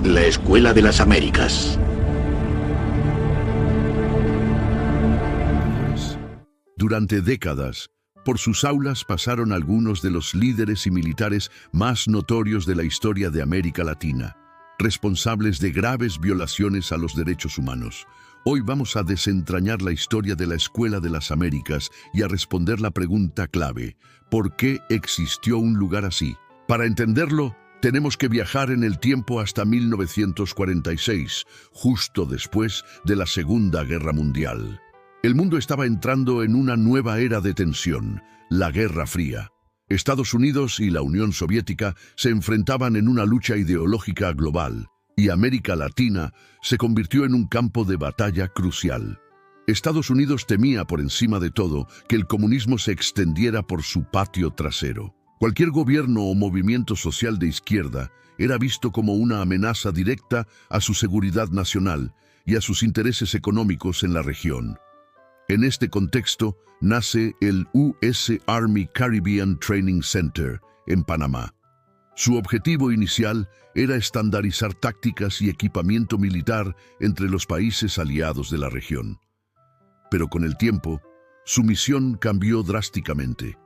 La Escuela de las Américas. Durante décadas, por sus aulas pasaron algunos de los líderes y militares más notorios de la historia de América Latina, responsables de graves violaciones a los derechos humanos. Hoy vamos a desentrañar la historia de la Escuela de las Américas y a responder la pregunta clave: ¿por qué existió un lugar así? Para entenderlo, tenemos que viajar en el tiempo hasta 1946, justo después de la Segunda Guerra Mundial. El mundo estaba entrando en una nueva era de tensión, la Guerra Fría. Estados Unidos y la Unión Soviética se enfrentaban en una lucha ideológica global, y América Latina se convirtió en un campo de batalla crucial. Estados Unidos temía por encima de todo que el comunismo se extendiera por su patio trasero. Cualquier gobierno o movimiento social de izquierda era visto como una amenaza directa a su seguridad nacional y a sus intereses económicos en la región. En este contexto nace el U.S. Army Caribbean Training Center en Panamá. Su objetivo inicial era estandarizar tácticas y equipamiento militar entre los países aliados de la región. Pero con el tiempo, su misión cambió drásticamente.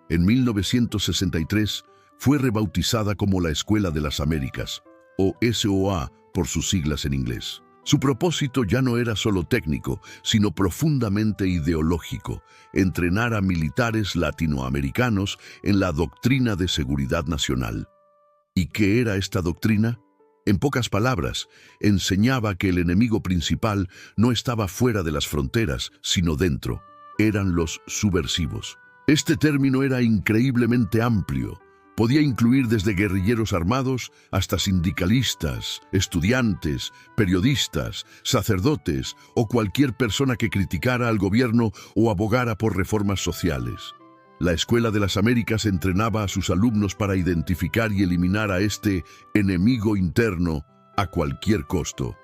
En 1963 fue rebautizada como la Escuela de las Américas, o SOA por sus siglas en inglés. Su propósito ya no era solo técnico, sino profundamente ideológico: entrenar a militares latinoamericanos en la doctrina de seguridad nacional. ¿Y qué era esta doctrina? En pocas palabras, enseñaba que el enemigo principal no estaba fuera de las fronteras, sino dentro. Eran los subversivos. Este término era increíblemente amplio. Podía incluir desde guerrilleros armados hasta sindicalistas, estudiantes, periodistas, sacerdotes o cualquier persona que criticara al gobierno o abogara por reformas sociales. La Escuela de las Américas entrenaba a sus alumnos para identificar y eliminar a este enemigo interno a cualquier costo.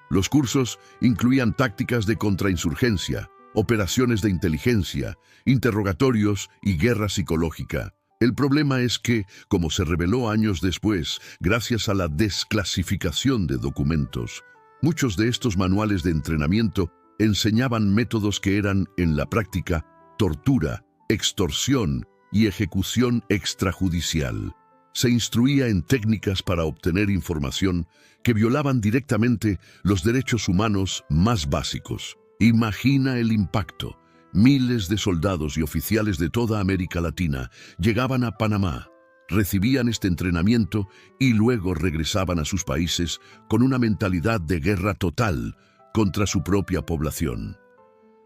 Los cursos incluían tácticas de contrainsurgencia, operaciones de inteligencia, interrogatorios y guerra psicológica. El problema es que, como se reveló años después, gracias a la desclasificación de documentos, muchos de estos manuales de entrenamiento enseñaban métodos que eran, en la práctica, tortura, extorsión y ejecución extrajudicial. Se instruía en técnicas para obtener información que violaban directamente los derechos humanos más básicos. Imagina el impacto. Miles de soldados y oficiales de toda América Latina llegaban a Panamá, recibían este entrenamiento y luego regresaban a sus países con una mentalidad de guerra total contra su propia población.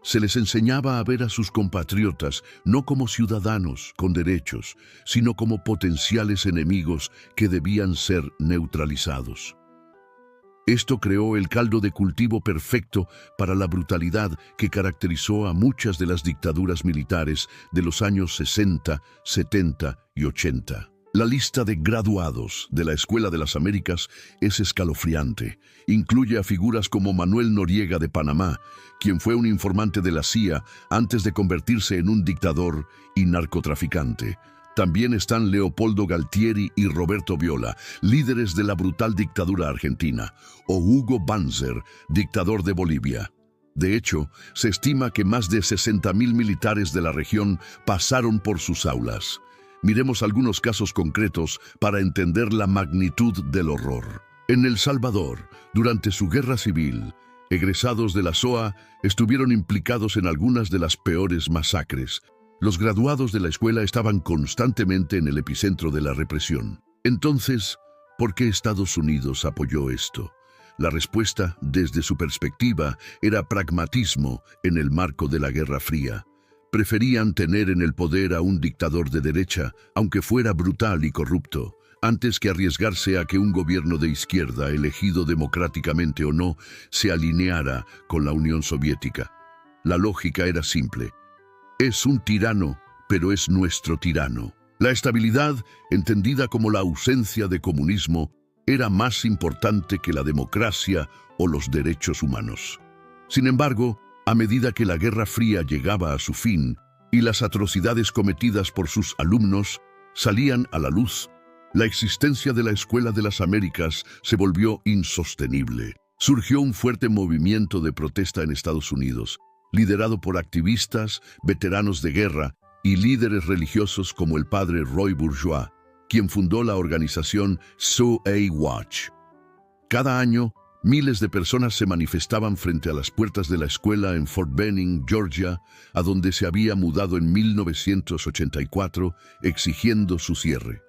Se les enseñaba a ver a sus compatriotas no como ciudadanos con derechos, sino como potenciales enemigos que debían ser neutralizados. Esto creó el caldo de cultivo perfecto para la brutalidad que caracterizó a muchas de las dictaduras militares de los años 60, 70 y 80. La lista de graduados de la Escuela de las Américas es escalofriante. Incluye a figuras como Manuel Noriega de Panamá, quien fue un informante de la CIA antes de convertirse en un dictador y narcotraficante. También están Leopoldo Galtieri y Roberto Viola, líderes de la brutal dictadura argentina, o Hugo Banzer, dictador de Bolivia. De hecho, se estima que más de 60.000 militares de la región pasaron por sus aulas. Miremos algunos casos concretos para entender la magnitud del horror. En El Salvador, durante su guerra civil, egresados de la SOA estuvieron implicados en algunas de las peores masacres. Los graduados de la escuela estaban constantemente en el epicentro de la represión. Entonces, ¿por qué Estados Unidos apoyó esto? La respuesta, desde su perspectiva, era pragmatismo en el marco de la Guerra Fría. Preferían tener en el poder a un dictador de derecha, aunque fuera brutal y corrupto, antes que arriesgarse a que un gobierno de izquierda, elegido democráticamente o no, se alineara con la Unión Soviética. La lógica era simple. Es un tirano, pero es nuestro tirano. La estabilidad, entendida como la ausencia de comunismo, era más importante que la democracia o los derechos humanos. Sin embargo, a medida que la Guerra Fría llegaba a su fin y las atrocidades cometidas por sus alumnos salían a la luz, La existencia de la Escuela de las Américas se volvió insostenible. Surgió un fuerte movimiento de protesta en Estados Unidos, liderado por activistas, veteranos de guerra y líderes religiosos como el padre Roy Bourgeois, quien fundó la organización So A Watch. Cada año, miles de personas se manifestaban frente a las puertas de la escuela en Fort Benning, Georgia, a donde se había mudado en 1984, exigiendo su cierre.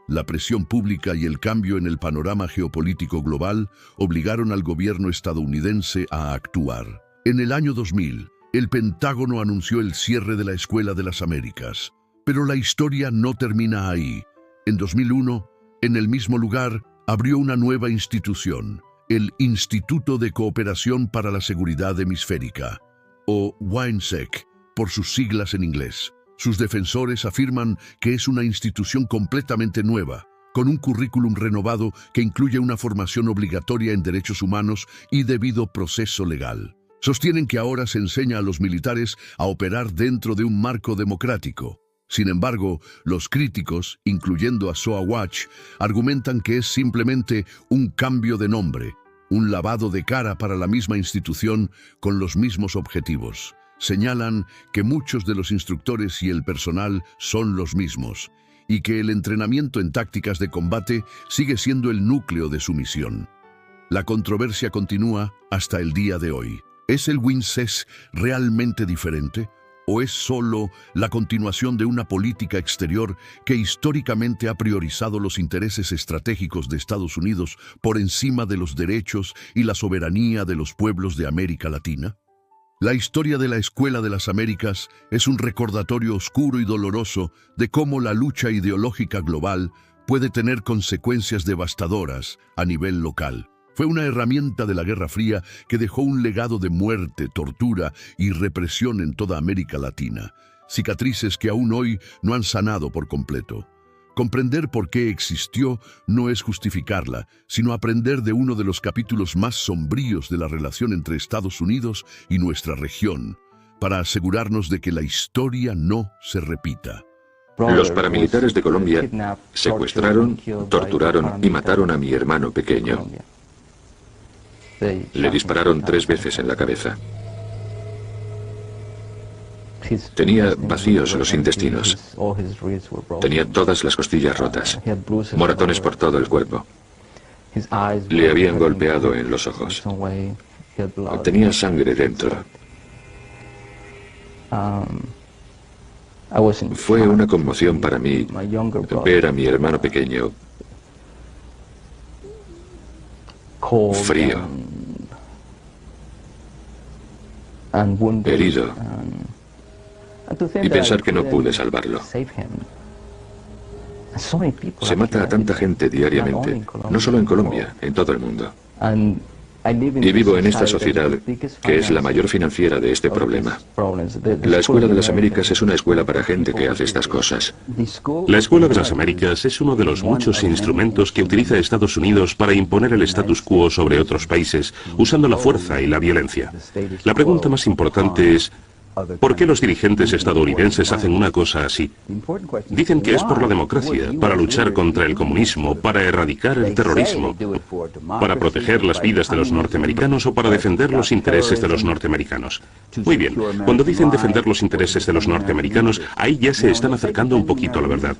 La presión pública y el cambio en el panorama geopolítico global obligaron al gobierno estadounidense a actuar. En el año 2000, el Pentágono anunció el cierre de la Escuela de las Américas. Pero la historia no termina ahí. En 2001, en el mismo lugar, abrió una nueva institución, el Instituto de Cooperación para la Seguridad Hemisférica, o WINSEC, por sus siglas en inglés. Sus defensores afirman que es una institución completamente nueva, con un currículum renovado que incluye una formación obligatoria en derechos humanos y debido proceso legal. Sostienen que ahora se enseña a los militares a operar dentro de un marco democrático. Sin embargo, los críticos, incluyendo a SOA Watch, argumentan que es simplemente un cambio de nombre, un lavado de cara para la misma institución con los mismos objetivos. Señalan que muchos de los instructores y el personal son los mismos y que el entrenamiento en tácticas de combate sigue siendo el núcleo de su misión. La controversia continúa hasta el día de hoy. ¿Es el WINSEC realmente diferente? ¿O es solo la continuación de una política exterior que históricamente ha priorizado los intereses estratégicos de Estados Unidos por encima de los derechos y la soberanía de los pueblos de América Latina? La historia de la Escuela de las Américas es un recordatorio oscuro y doloroso de cómo la lucha ideológica global puede tener consecuencias devastadoras a nivel local. Fue una herramienta de la Guerra Fría que dejó un legado de muerte, tortura y represión en toda América Latina, cicatrices que aún hoy no han sanado por completo. Comprender por qué existió no es justificarla, sino aprender de uno de los capítulos más sombríos de la relación entre Estados Unidos y nuestra región, para asegurarnos de que la historia no se repita. Los paramilitares de Colombia secuestraron, torturaron y mataron a mi hermano pequeño. Le dispararon 3 veces en la cabeza. Tenía vacíos los intestinos. Tenía todas las costillas rotas. Moratones por todo el cuerpo. Le habían golpeado en los ojos. Tenía sangre dentro. Fue una conmoción para mí ver a mi hermano pequeño frío, herido, y pensar que no pude salvarlo. Se mata a tanta gente diariamente, no solo en Colombia, en todo el mundo. Y vivo en esta sociedad que es la mayor financiera de este problema. La Escuela de las Américas es una escuela para gente que hace estas cosas. La Escuela de las Américas es uno de los muchos instrumentos que utiliza Estados Unidos para imponer el status quo sobre otros países, usando la fuerza y la violencia. La pregunta más importante es: ¿por qué los dirigentes estadounidenses hacen una cosa así? Dicen que es por la democracia, para luchar contra el comunismo, para erradicar el terrorismo, para proteger las vidas de los norteamericanos o para defender los intereses de los norteamericanos. Muy bien, cuando dicen defender los intereses de los norteamericanos, ahí ya se están acercando un poquito a la verdad.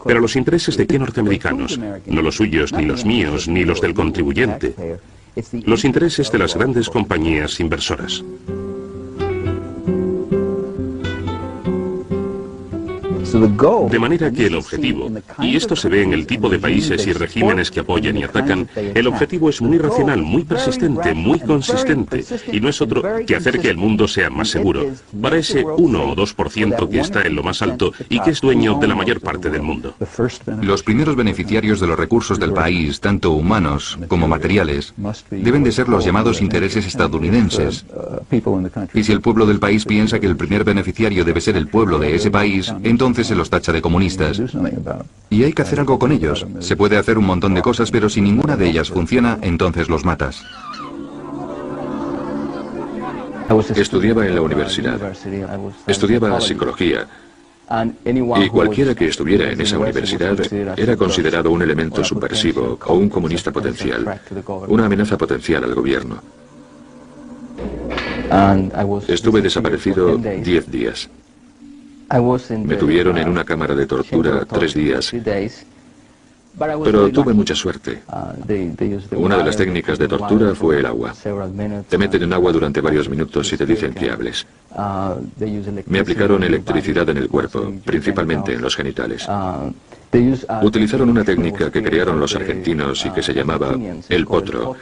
Pero ¿los intereses de qué norteamericanos? No los suyos, ni los míos, ni los del contribuyente. Los intereses de las grandes compañías inversoras. De manera que el objetivo, y esto se ve en el tipo de países y regímenes que apoyan y atacan, el objetivo es muy racional, muy persistente, muy consistente, y no es otro que hacer que el mundo sea más seguro, para ese 1 o 2% que está en lo más alto y que es dueño de la mayor parte del mundo. Los primeros beneficiarios de los recursos del país, tanto humanos como materiales, deben de ser los llamados intereses estadounidenses. Y si el pueblo del país piensa que el primer beneficiario debe ser el pueblo de ese país, entonces se los tacha de comunistas. Y hay que hacer algo con ellos. Se puede hacer un montón de cosas, pero si ninguna de ellas funciona, entonces los matas. Estudiaba en la universidad. Estudiaba psicología. Y cualquiera que estuviera en esa universidad era considerado un elemento subversivo o un comunista potencial, una amenaza potencial al gobierno. Estuve desaparecido 10 días. Me tuvieron en una cámara de tortura 3 días, pero tuve mucha suerte. Una de las técnicas de tortura fue el agua. Te meten en agua durante varios minutos y te dicen que hables. Me aplicaron electricidad en el cuerpo, principalmente en los genitales. Utilizaron una técnica que crearon los argentinos y que se llamaba el potro,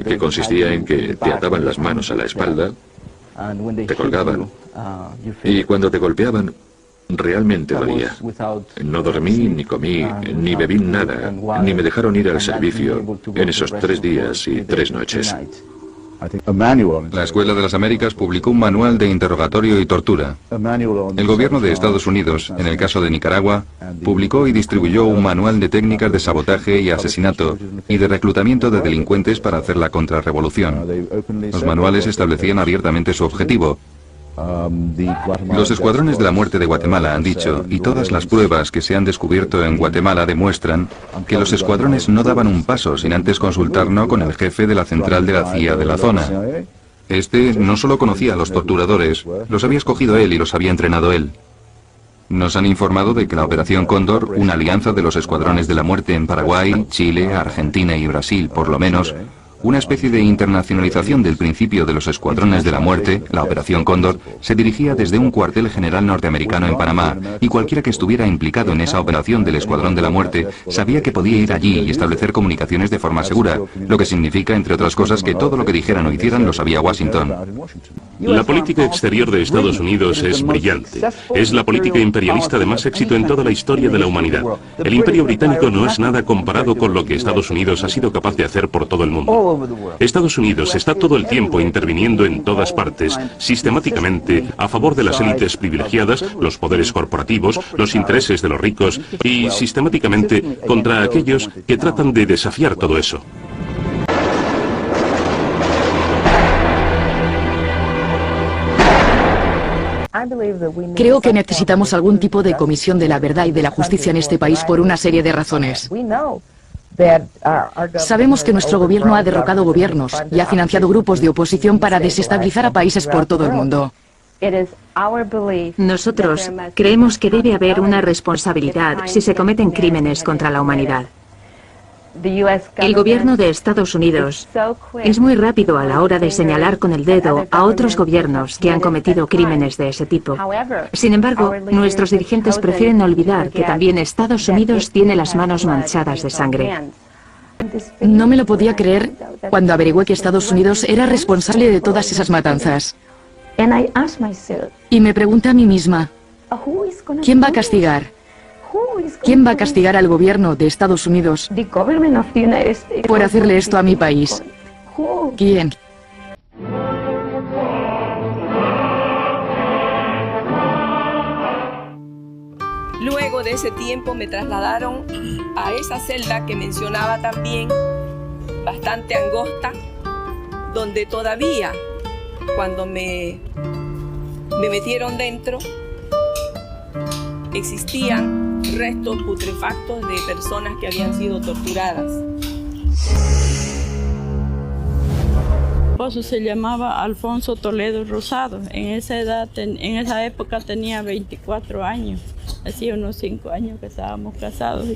que consistía en que te ataban las manos a la espalda, te colgaban, y cuando te golpeaban, realmente dolía. No dormí, ni comí, ni bebí nada, ni me dejaron ir al servicio en esos 3 días y 3 noches. La Escuela de las Américas publicó un manual de interrogatorio y tortura. El gobierno de Estados Unidos, en el caso de Nicaragua, publicó y distribuyó un manual de técnicas de sabotaje y asesinato y de reclutamiento de delincuentes para hacer la contrarrevolución. Los manuales establecían abiertamente su objetivo. Los escuadrones de la muerte de Guatemala han dicho, y todas las pruebas que se han descubierto en Guatemala demuestran, que los escuadrones no daban un paso sin antes consultarnos con el jefe de la central de la CIA de la zona. Este no solo conocía a los torturadores, los había escogido él y los había entrenado él. Nos han informado de que la Operación Cóndor, una alianza de los escuadrones de la muerte en Paraguay, Chile, Argentina y Brasil, por lo menos, una especie de internacionalización del principio de los escuadrones de la muerte, la Operación Cóndor, se dirigía desde un cuartel general norteamericano en Panamá, y cualquiera que estuviera implicado en esa operación del Escuadrón de la Muerte sabía que podía ir allí y establecer comunicaciones de forma segura, lo que significa, entre otras cosas, que todo lo que dijeran o hicieran lo sabía Washington. La política exterior de Estados Unidos es brillante. Es la política imperialista de más éxito en toda la historia de la humanidad. El Imperio Británico no es nada comparado con lo que Estados Unidos ha sido capaz de hacer por todo el mundo. Estados Unidos está todo el tiempo interviniendo en todas partes, sistemáticamente a favor de las élites privilegiadas, los poderes corporativos, los intereses de los ricos y sistemáticamente contra aquellos que tratan de desafiar todo eso. Creo que necesitamos algún tipo de comisión de la verdad y de la justicia en este país por una serie de razones. Sabemos que nuestro gobierno ha derrocado gobiernos y ha financiado grupos de oposición para desestabilizar a países por todo el mundo. Nosotros creemos que debe haber una responsabilidad si se cometen crímenes contra la humanidad. El gobierno de Estados Unidos es muy rápido a la hora de señalar con el dedo a otros gobiernos que han cometido crímenes de ese tipo. Sin embargo, nuestros dirigentes prefieren olvidar que también Estados Unidos tiene las manos manchadas de sangre. No me lo podía creer cuando averigüé que Estados Unidos era responsable de todas esas matanzas. Y me pregunté a mí misma, ¿quién va a castigar? ¿Quién va a castigar al gobierno de Estados Unidos por hacerle esto a mi país? ¿Quién? Luego de ese tiempo me trasladaron a esa celda que mencionaba también, bastante angosta, donde todavía, cuando me metieron dentro, existían restos putrefactos de personas que habían sido torturadas. Mi esposo se llamaba Alfonso Toledo Rosado. En esa época tenía 24 años. Hacía unos 5 años que estábamos casados.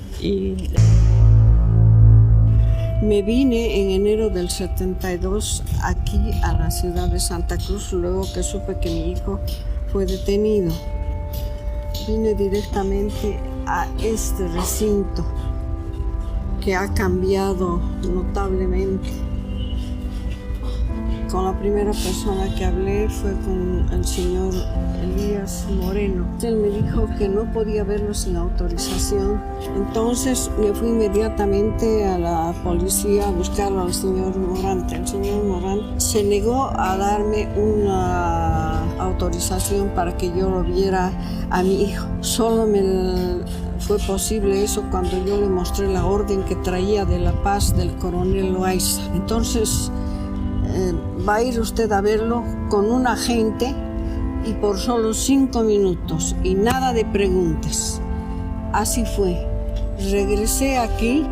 Me vine en enero del 72 aquí a la ciudad de Santa Cruz, luego que supe que mi hijo fue detenido. Vine directamente a este recinto que ha cambiado notablemente. Con la primera persona que hablé fue con el señor Elías Moreno. Él me dijo que no podía verlo sin autorización. Entonces me fui inmediatamente a la policía a buscar al señor Morante. El señor Morante se negó a darme una autorización para que yo lo viera a mi hijo. Solo fue posible eso cuando yo le mostré la orden que traía de La Paz del coronel Loaiza. Entonces va a ir usted a verlo con un agente y por solo 5 minutos y nada de preguntas. Así fue. Regresé aquí,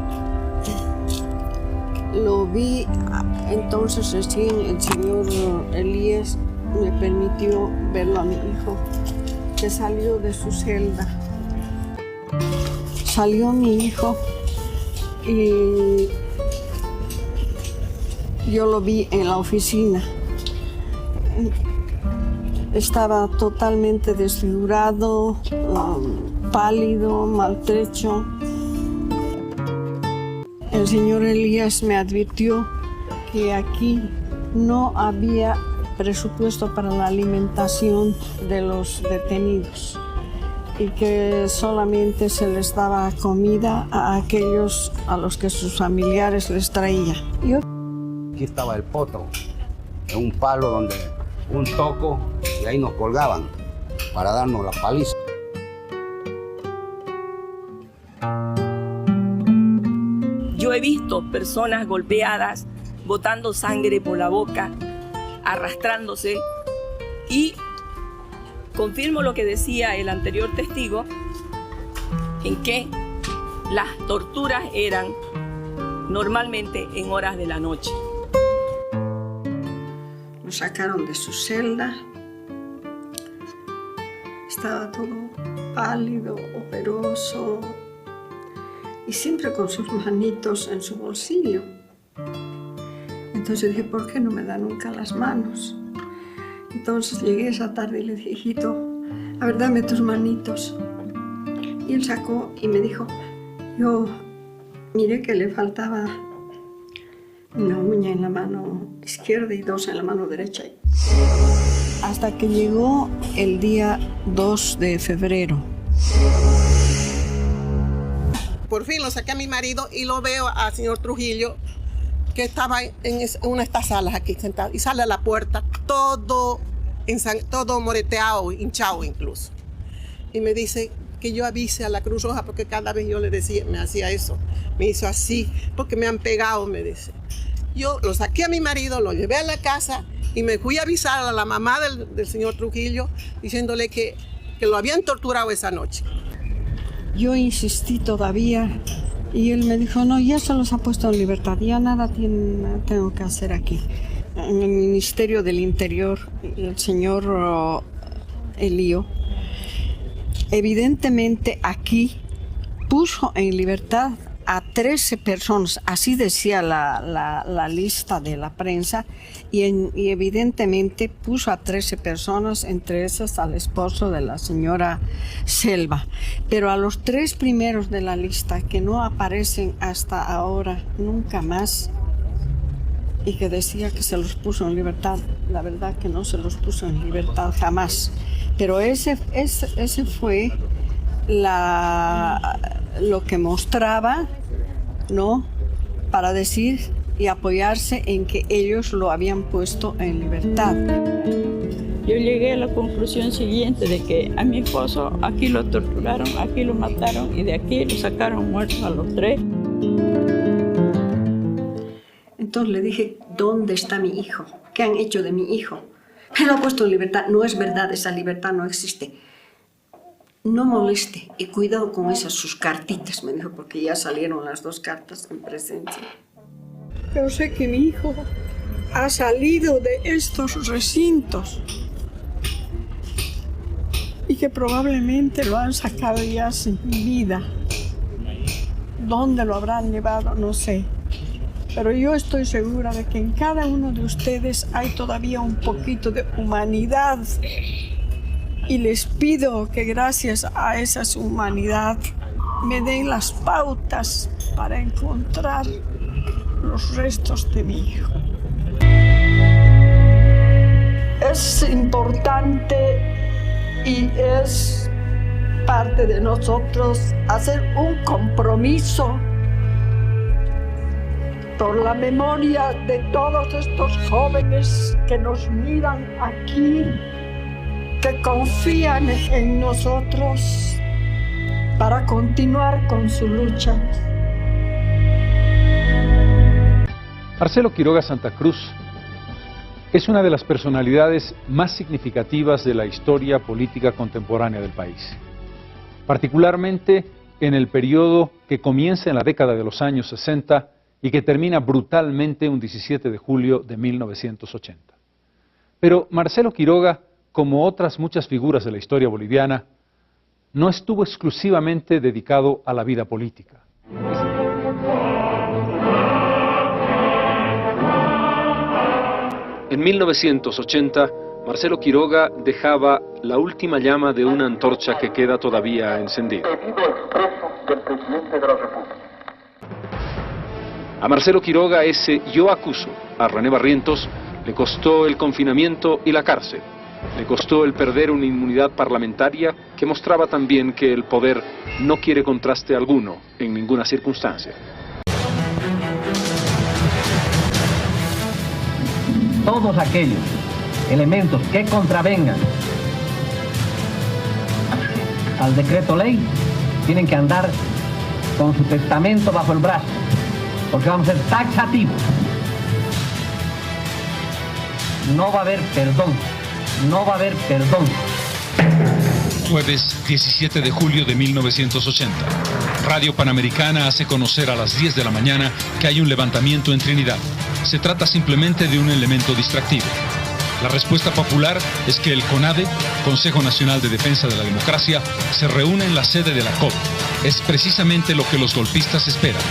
lo vi, entonces recién el señor Elías me permitió verlo a mi hijo, que salió de su celda. Salió mi hijo y yo lo vi en la oficina. Estaba totalmente desfigurado, pálido, maltrecho. El señor Elías me advirtió que aquí no había presupuesto para la alimentación de los detenidos y que solamente se les daba comida a aquellos a los que sus familiares les traían. Aquí estaba el potro, en un palo donde un toco y ahí nos colgaban para darnos la paliza. Yo he visto personas golpeadas, botando sangre por la boca, arrastrándose, y confirmo lo que decía el anterior testigo, en que las torturas eran normalmente en horas de la noche. Lo sacaron de su celda, estaba todo pálido, operoso y siempre con sus manitos en su bolsillo. Entonces dije, ¿por qué no me da nunca las manos? Entonces llegué esa tarde y le dije, hijito, a ver, dame tus manitos. Y él sacó y me dijo, yo miré que le faltaba una uña en la mano izquierda y 2 en la mano derecha. Hasta que llegó el día 2 de febrero. Por fin lo saqué a mi marido y lo veo al señor Trujillo, que estaba en una de estas salas aquí sentado, y sale a la puerta todo moreteado, hinchado incluso. Y me dice que yo avise a la Cruz Roja, porque cada vez yo le decía, me hacía eso. Me hizo así, porque me han pegado, me dice. Yo lo saqué a mi marido, lo llevé a la casa y me fui a avisar a la mamá del señor Trujillo, diciéndole que lo habían torturado esa noche. Yo insistí todavía y él me dijo, no, ya se los ha puesto en libertad, ya nada tengo que hacer aquí. En el Ministerio del Interior, el señor Elío, evidentemente aquí puso en libertad a 13 personas, así decía la lista de la prensa, y evidentemente puso a 13 personas, entre esas al esposo de la señora Selva. Pero a los 3 primeros de la lista, que no aparecen hasta ahora, nunca más, y que decía que se los puso en libertad, la verdad que no se los puso en libertad jamás. Pero ese fue lo que mostraba, ¿no?, para decir y apoyarse en que ellos lo habían puesto en libertad. Yo llegué a la conclusión siguiente de que a mi esposo aquí lo torturaron, aquí lo mataron y de aquí lo sacaron muertos a los 3. Entonces le dije, ¿dónde está mi hijo? ¿Qué han hecho de mi hijo? Me lo ha puesto en libertad. No es verdad, esa libertad no existe. No moleste y cuidado con esas sus cartitas, me dijo, porque ya salieron las 2 cartas en presencia. Pero sé que mi hijo ha salido de estos recintos y que probablemente lo han sacado ya sin vida. ¿Dónde lo habrán llevado? No sé. Pero yo estoy segura de que en cada uno de ustedes hay todavía un poquito de humanidad. Y les pido que gracias a esa humanidad me den las pautas para encontrar los restos de mi hijo. Es importante y es parte de nosotros hacer un compromiso por la memoria de todos estos jóvenes que nos miran aquí, que confían en nosotros para continuar con su lucha. Marcelo Quiroga Santa Cruz Es una de las personalidades más significativas de la historia política contemporánea del país, particularmente en el periodo que comienza en la década de los años 60 y que termina brutalmente un 17 de julio de 1980. Pero Marcelo Quiroga, como otras muchas figuras de la historia boliviana, no estuvo exclusivamente dedicado a la vida política. En 1980, Marcelo Quiroga dejaba la última llama de una antorcha que queda todavía encendida. A Marcelo Quiroga ese "yo acuso" a René Barrientos le costó el confinamiento y la cárcel. Le costó el perder una inmunidad parlamentaria que mostraba también que el poder no quiere contraste alguno en ninguna circunstancia. Todos aquellos elementos que contravengan al decreto ley tienen que andar con su testamento bajo el brazo, porque vamos a ser taxativos. No va a haber perdón, no va a haber perdón. Jueves 17 de julio de 1980. Radio Panamericana hace conocer a las 10 de la mañana que hay un levantamiento en Trinidad. Se trata simplemente de un elemento distractivo. La respuesta popular es que el CONADE, Consejo Nacional de Defensa de la Democracia, se reúne en la sede de la COP. Es precisamente lo que los golpistas esperan,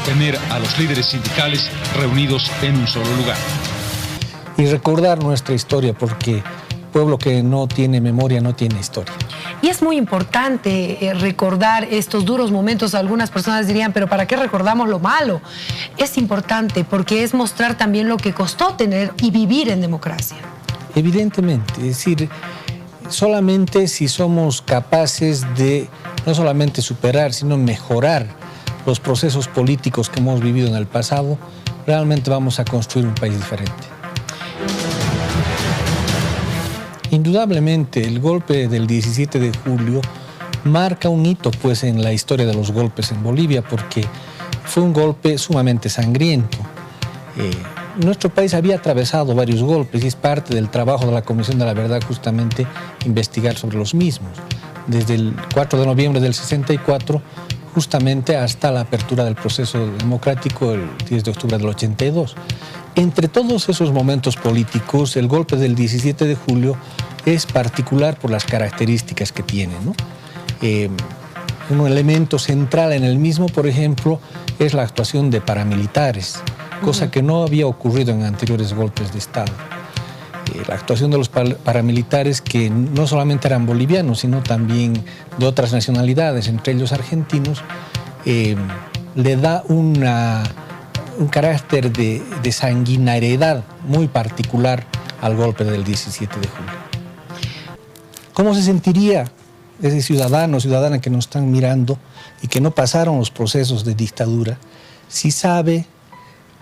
tener a los líderes sindicales reunidos en un solo lugar. Y recordar nuestra historia, porque pueblo que no tiene memoria no tiene historia. Y es muy importante recordar estos duros momentos. Algunas personas dirían, pero ¿para qué recordamos lo malo? Es importante porque es mostrar también lo que costó tener y vivir en democracia. Evidentemente, es decir, solamente si somos capaces de no solamente superar, sino mejorar los procesos políticos que hemos vivido en el pasado, realmente vamos a construir un país diferente. Indudablemente, el golpe del 17 de julio marca un hito pues, en la historia de los golpes en Bolivia, porque fue un golpe sumamente sangriento. Nuestro país había atravesado varios golpes y es parte del trabajo de la Comisión de la Verdad justamente investigar sobre los mismos. Desde el 4 de noviembre del 64 justamente hasta la apertura del proceso democrático el 10 de octubre del 82. Entre todos esos momentos políticos, el golpe del 17 de julio es particular por las características que tiene, ¿no? Un elemento central en el mismo, por ejemplo, es la actuación de paramilitares, cosa que no había ocurrido en anteriores golpes de Estado. La actuación de los paramilitares, que no solamente eran bolivianos, sino también de otras nacionalidades, entre ellos argentinos, le da un carácter de sanguinariedad muy particular al golpe del 17 de julio. ¿Cómo se sentiría ese ciudadano o ciudadana que nos están mirando y que no pasaron los procesos de dictadura si sabe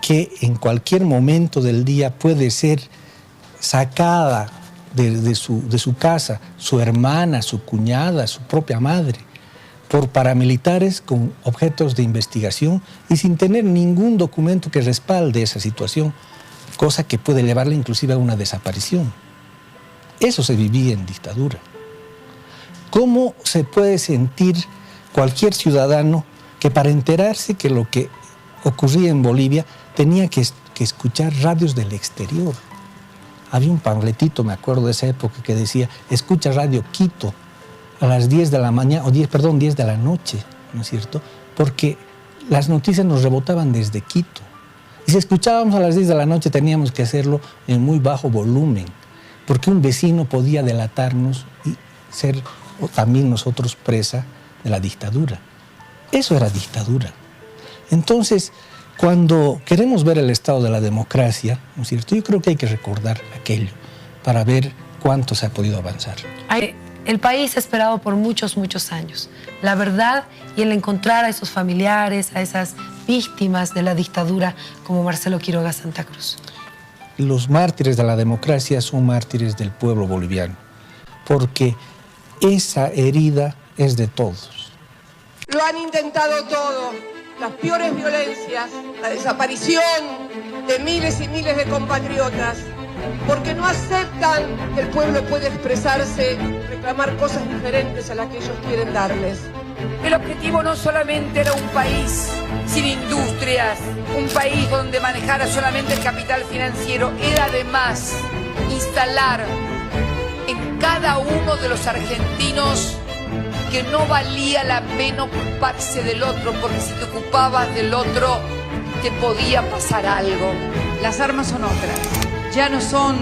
que en cualquier momento del día puede ser sacada de su casa su hermana, su cuñada, su propia madre, por paramilitares con objetos de investigación y sin tener ningún documento que respalde esa situación, cosa que puede llevarla inclusive a una desaparición? Eso se vivía en dictadura. ¿Cómo se puede sentir cualquier ciudadano que para enterarse que lo que ocurría en Bolivia tenía que escuchar radios del exterior? Había un panfletito, me acuerdo de esa época, que decía, escucha Radio Quito a las 10 de la mañana, 10 de la noche, ¿no es cierto? Porque las noticias nos rebotaban desde Quito. Y si escuchábamos a las 10 de la noche teníamos que hacerlo en muy bajo volumen, porque un vecino podía delatarnos y ser también nosotros presa de la dictadura. Eso era dictadura. Entonces, cuando queremos ver el estado de la democracia, ¿no es cierto?, yo creo que hay que recordar aquello para ver cuánto se ha podido avanzar. El país ha esperado por muchos, muchos años la verdad y el encontrar a esos familiares, a esas víctimas de la dictadura como Marcelo Quiroga Santa Cruz. Los mártires de la democracia son mártires del pueblo boliviano, porque esa herida es de todos. Lo han intentado todo, las peores violencias, la desaparición de miles y miles de compatriotas, porque no aceptan que el pueblo puede expresarse, reclamar cosas diferentes a las que ellos quieren darles. El objetivo no solamente era un país sin industrias, un país donde manejara solamente el capital financiero, era además instalar en cada uno de los argentinos que no valía la pena ocuparse del otro, porque si te ocupabas del otro te podía pasar algo. Las armas son otras, ya no son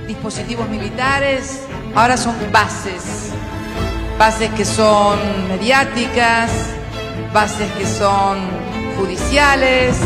dispositivos militares, ahora son bases. Bases que son mediáticas, bases que son judiciales.